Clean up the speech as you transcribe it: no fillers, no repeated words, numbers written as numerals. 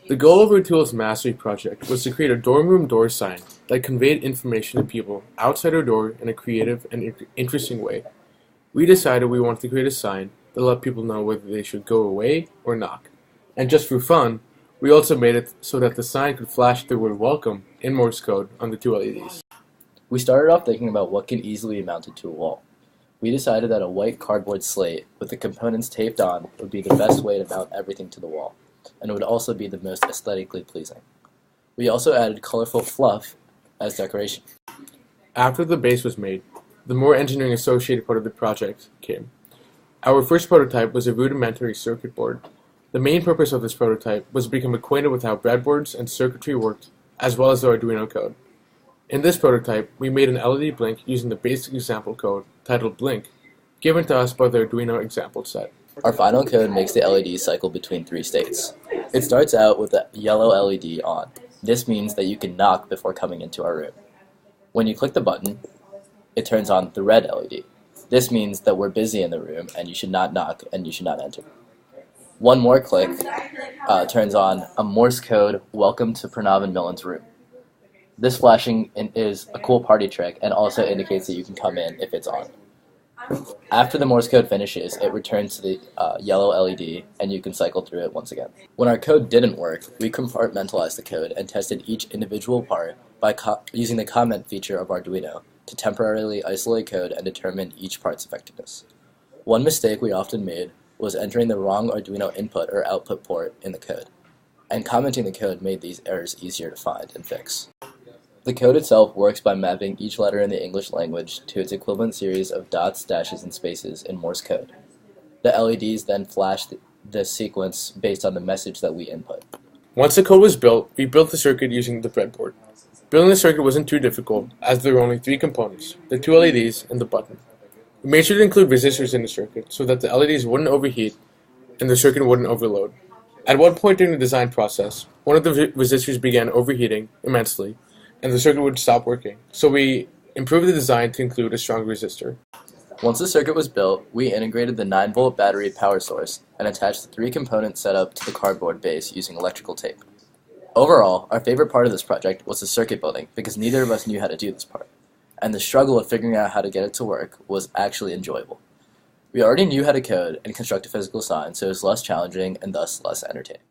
The goal of our Tools Mastery project was to create a dorm room door sign that conveyed information to people outside our door in a creative and interesting way. We decided we wanted to create a sign that let people know whether they should go away or knock. And just for fun, we also made it so that the sign could flash the word welcome in Morse code on the two LEDs. We started off thinking about what can easily be mounted to a wall. We decided that a white cardboard slate with the components taped on would be the best way to mount everything to the wall, and it would also be the most aesthetically pleasing. We also added colorful fluff as decoration. After the base was made, the more engineering associated part of the project came. Our first prototype was a rudimentary circuit board. The main purpose of this prototype was to become acquainted with how breadboards and circuitry worked, as well as the Arduino code. In this prototype, we made an LED blink using the basic example code, titled Blink, given to us by the Arduino example set. Our final code makes the LED cycle between three states. It starts out with a yellow LED on. This means that you can knock before coming into our room. When you click the button, it turns on the red LED. This means that we're busy in the room and you should not knock and you should not enter. One more click turns on a Morse code, welcome to Pranav and Milan's room. This flashing is a cool party trick and also indicates that you can come in if it's on. After the Morse code finishes, it returns to the yellow LED and you can cycle through it once again. When our code didn't work, we compartmentalized the code and tested each individual part by using the comment feature of Arduino to temporarily isolate code and determine each part's effectiveness. One mistake we often made was entering the wrong Arduino input or output port in the code, and commenting the code made these errors easier to find and fix. The code itself works by mapping each letter in the English language to its equivalent series of dots, dashes, and spaces in Morse code. The LEDs then flash the sequence based on the message that we input. Once the code was built, we built the circuit using the breadboard. Building the circuit wasn't too difficult, as there were only three components, the two LEDs and the button. We made sure to include resistors in the circuit so that the LEDs wouldn't overheat and the circuit wouldn't overload. At one point during the design process, one of the resistors began overheating immensely, and the circuit would stop working, so we improved the design to include a strong resistor. Once the circuit was built, we integrated the 9-volt battery power source and attached the three-component setup to the cardboard base using electrical tape. Overall, our favorite part of this project was the circuit building because neither of us knew how to do this part, and the struggle of figuring out how to get it to work was actually enjoyable. We already knew how to code and construct a physical sign, so it was less challenging and thus less entertaining.